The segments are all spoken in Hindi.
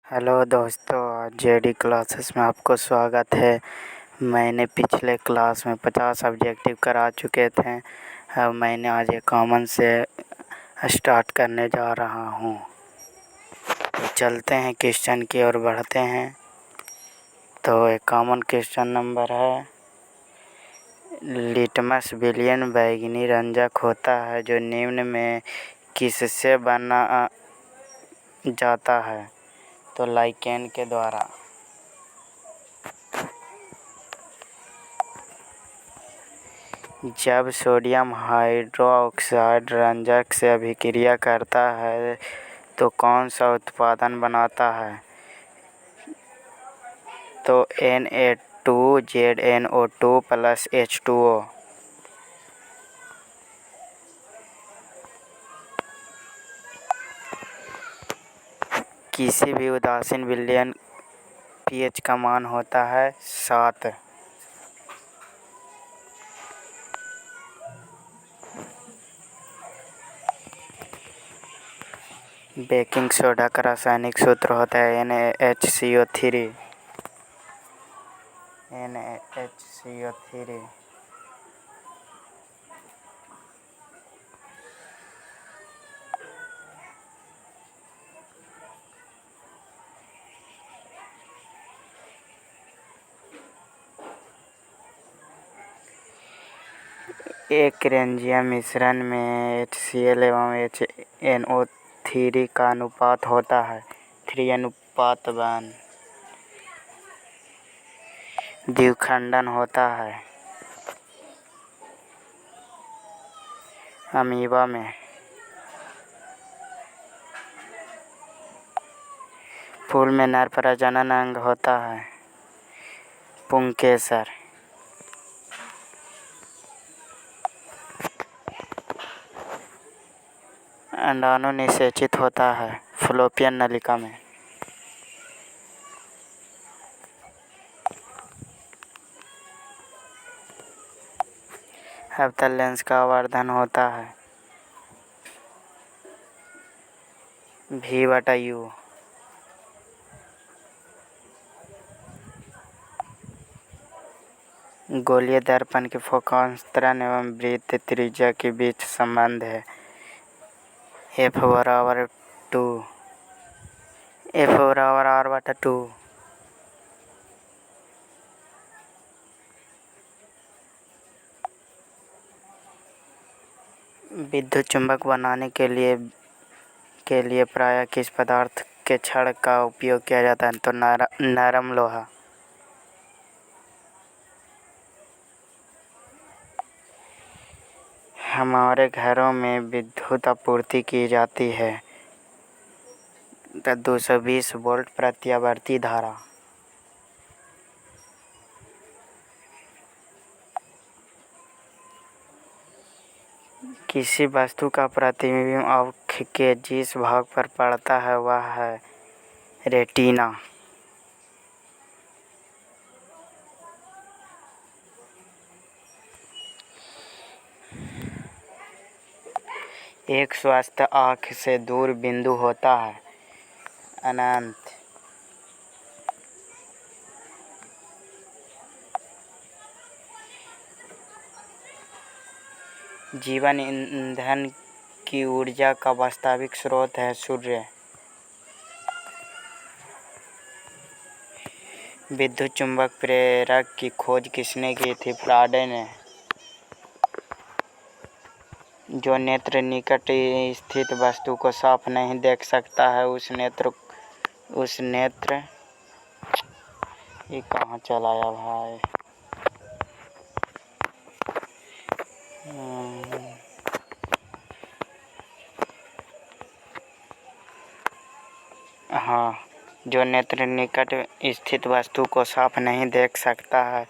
हेलो दोस्तों, आज जेडी क्लासेस में आपको स्वागत है। मैंने पिछले क्लास में 50 ऑब्जेक्टिव करा चुके थे। अब मैंने आज एक कॉमन से स्टार्ट करने जा रहा हूँ। तो चलते हैं क्वेश्चन की ओर बढ़ते हैं। तो एक कॉमन क्वेश्चन नंबर है, लिटमस विलयन बैंगनी रंजक होता है जो निम्न में किससे बना जाता है? तो लाइकेन के द्वारा। जब सोडियम हाइड्रोक्साइड रंजक से अभिक्रिया करता है तो कौन सा उत्पाद बनाता है? तो Na2ZnO2 + H2O। किसी भी उदासीन विलयन pH का मान होता है 7। बेकिंग सोडा का रासायनिक सूत्र होता है NaHCO3। एक रेंजियम मिश्रण में HCl एवं HNO3 का अनुपात होता है 3:1। द्विखंडन होता है अमीबा में। फूल में नर प्रजनन अंग होता है पुंकेसर। अंडाणु निषेचित होता है फलोपियन नलिका में। अवतल लेंस का आवर्धन होता है V/U। गोलीय दर्पण के फोकस-त्वरण एवं वृत्त त्रिज्या के बीच संबंध है F/R/2। विद्युत चुंबक बनाने के लिए प्रायः किस पदार्थ के छड़ का उपयोग किया जाता है? तो नरम लोहा। हमारे घरों में विद्युत आपूर्ति की जाती है 220 वोल्ट प्रत्यावर्ती धारा। किसी वस्तु का प्रतिबिंब आँख के जिस भाग पर पड़ता है वह है रेटिना। एक स्वस्थ आँख से दूर बिंदु होता है अनंत। जीवन ईंधन की ऊर्जा का वास्तविक स्रोत है सूर्य। विद्युत चुंबक प्रेरक की खोज किसने की थी? फ्राडे ने। जो नेत्र निकट स्थित वस्तु को साफ नहीं देख सकता है उस नेत्र ये कहाँ चलाया भाई? हाँ, जो नेत्र निकट स्थित वस्तु को साफ नहीं देख सकता है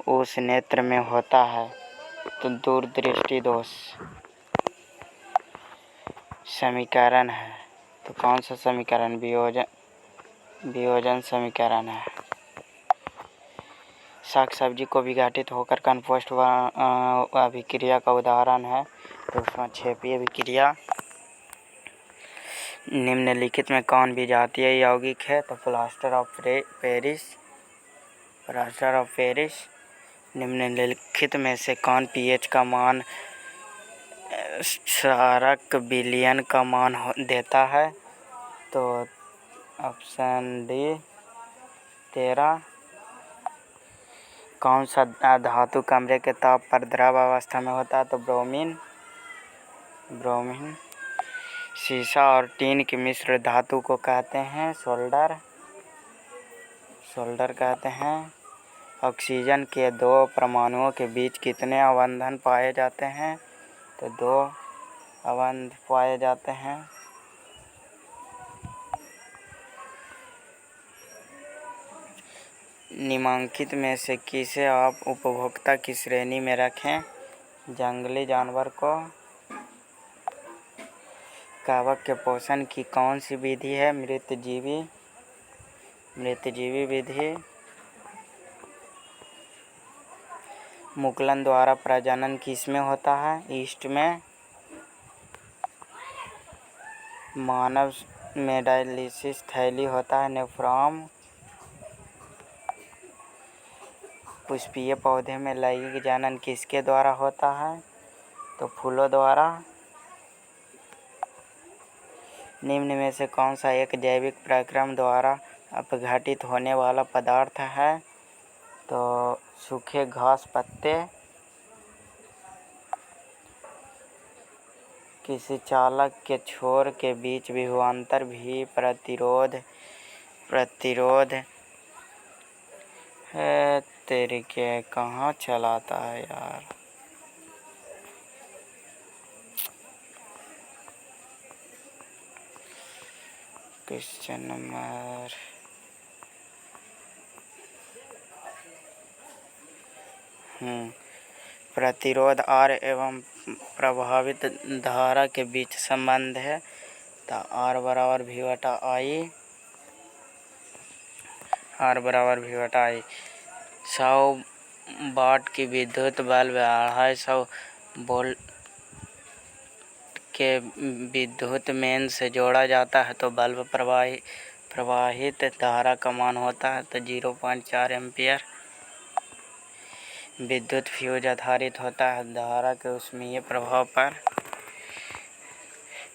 उस नेत्र में होता है तो दूरदृष्टि दोष। समीकरण है तो कौन सा समीकरण? वियोजन समीकरण है। साग सब्जी को विघटित होकर कंपोस्ट अभिक्रिया का उदाहरण है तो उसमें क्षेपीय अभिक्रिया। निम्नलिखित में कौन विजातीय यौगिक है? तो प्लास्टर ऑफ पेरिस। निम्नलिखित में से कौन पीएच का मान 4 बिलियन का मान देता है? तो ऑप्शन डी 13। कौन सा धातु कमरे के ताप पर द्रव अवस्था में होता है? तो ब्रोमीन। सीसा और टीन के मिश्र धातु को कहते हैं सोल्डर कहते हैं। ऑक्सीजन के 2 परमाणुओं के बीच कितने अवबंधन पाए जाते हैं? तो 2 अवबंध पाए जाते हैं। निम्नलिखित में से किसे आप उपभोक्ता की श्रेणी में रखें? जंगली जानवर को। कवक के पोषण की कौन सी विधि है? मृतजीवी विधि। मुकुलन द्वारा प्रजनन किसमें होता है? ईस्ट में। मानव में डायलिसिस थैली होता है नेफ्रॉन। पुष्पीय पौधे में लैंगिक जनन किसके द्वारा होता है? तो फूलों द्वारा। निम्न में से कौन सा एक जैविक प्रक्रम द्वारा अपघटित होने वाला पदार्थ है? तो सूखे घास पत्ते। किसी चालक के छोर के बीच विभवांतर भी प्रतिरोध है। तेरे के कहाँ चलाता है यार। क्वेश्चन नंबर प्रतिरोध R एवं प्रभावित धारा के बीच संबंध है। तो R बराबर V/I। 100 वाट की विद्युत बल्ब 250 वोल्ट के विद्युत मेन से जोड़ा जाता है तो बल्ब प्रवाहित धारा का मान होता है तो 0.4 एम्पियर। विद्युत फ्यूज आधारित होता है धारा के ऊष्मीय प्रभाव पर।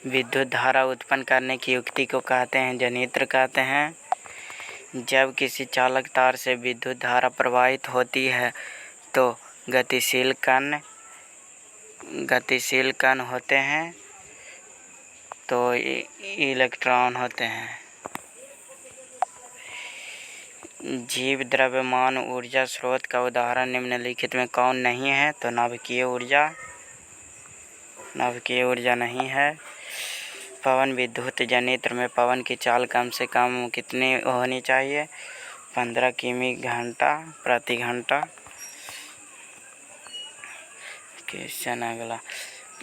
विद्युत धारा उत्पन्न करने की युक्ति को कहते हैं जनित्र कहते हैं। जब किसी चालक तार से विद्युत धारा प्रवाहित होती है तो गतिशील कण होते हैं तो इलेक्ट्रॉन होते हैं। जीव द्रव्यमान ऊर्जा स्रोत का उदाहरण निम्नलिखित में कौन नहीं है? तो नाभिकीय ऊर्जा नहीं है। पवन विद्युत जनित्र में पवन की चाल कम से कम कितनी होनी चाहिए? 15 किमी प्रति घंटा। क्वेश्चन अगला,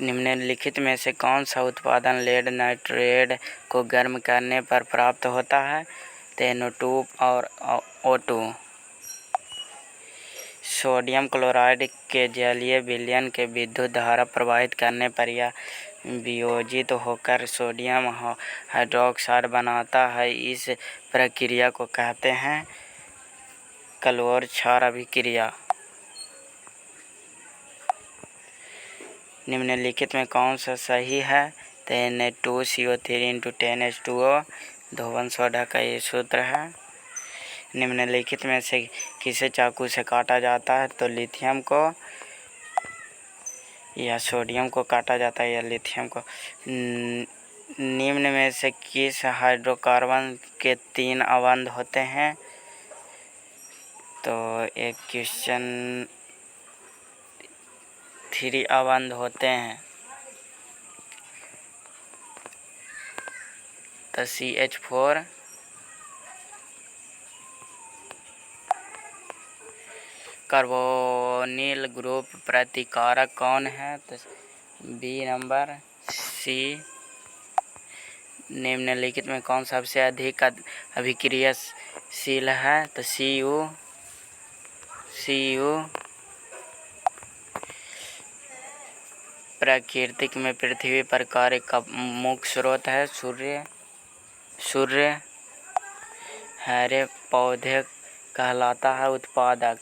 निम्नलिखित में से कौन सा उत्पादन लेड नाइट्रेट को गर्म करने पर प्राप्त होता है? NO2 और O2। सोडियम क्लोराइड के जलीय विलयन के विद्युत धारा प्रवाहित करने पर यह वियोजित होकर सोडियम हाइड्रोक्साइड बनाता है। इस प्रक्रिया को कहते हैं क्लोर क्षार अभिक्रिया। निम्नलिखित में कौन सा सही है? तो Na2CO3 × 10H2O धोवन सोडा का ये सूत्र है। निम्नलिखित में से किसे चाकू से काटा जाता है? तो लिथियम को या सोडियम को काटा जाता है या लिथियम को। निम्न में से किस हाइड्रोकार्बन के 3 अवबंध होते हैं? तो एक क्वेश्चन 3 अवबंध होते हैं तो CH4। कार्बोनिल ग्रुप प्रतिकारक कौन है? तो B नंबर C। निम्नलिखित में कौन सबसे अधिक अभिक्रियाशील है? तो Cu। प्रकृति में पृथ्वी पर कार्य का मुख्य स्रोत है सूर्य। सूर्य हरे पौधे कहलाता है उत्पादक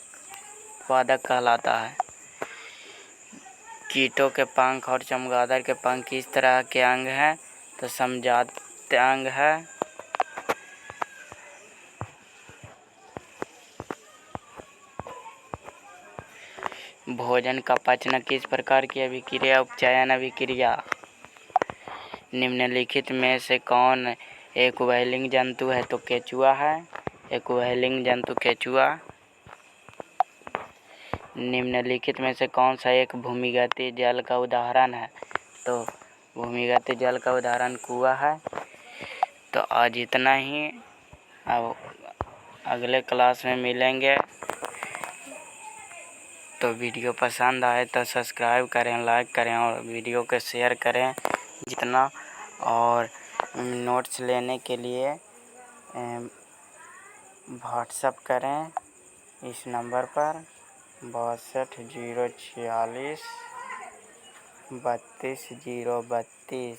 कहलाता है। कीटों के पंख और चमगादड़ के पंख किस तरह के अंग हैं? तो समजात अंग है। भोजन का पचना किस प्रकार की अभिक्रिया उपचयन अभिक्रिया? निम्नलिखित में से कौन एक उभयलिंग जंतु है? तो केंचुआ है। एक उभयलिंग जंतु केंचुआ। निम्नलिखित में से कौन सा एक भूमिगत जल का उदाहरण है? तो भूमिगत जल का उदाहरण कुआं है। तो आज इतना ही। अब अगले क्लास में मिलेंगे। तो वीडियो पसंद आए तो सब्सक्राइब करें, लाइक करें और वीडियो को शेयर करें जितना। और नोट्स लेने के लिए व्हाट्सएप करें इस नंबर पर 62 046 32 032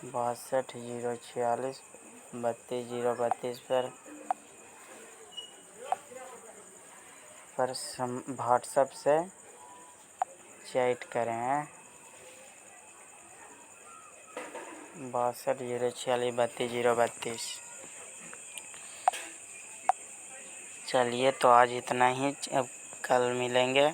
62 046 32 032 पर व्हाट्सएप से चैट करें। 62 046 32 032। चलिए तो आज इतना ही, अब कल मिलेंगे।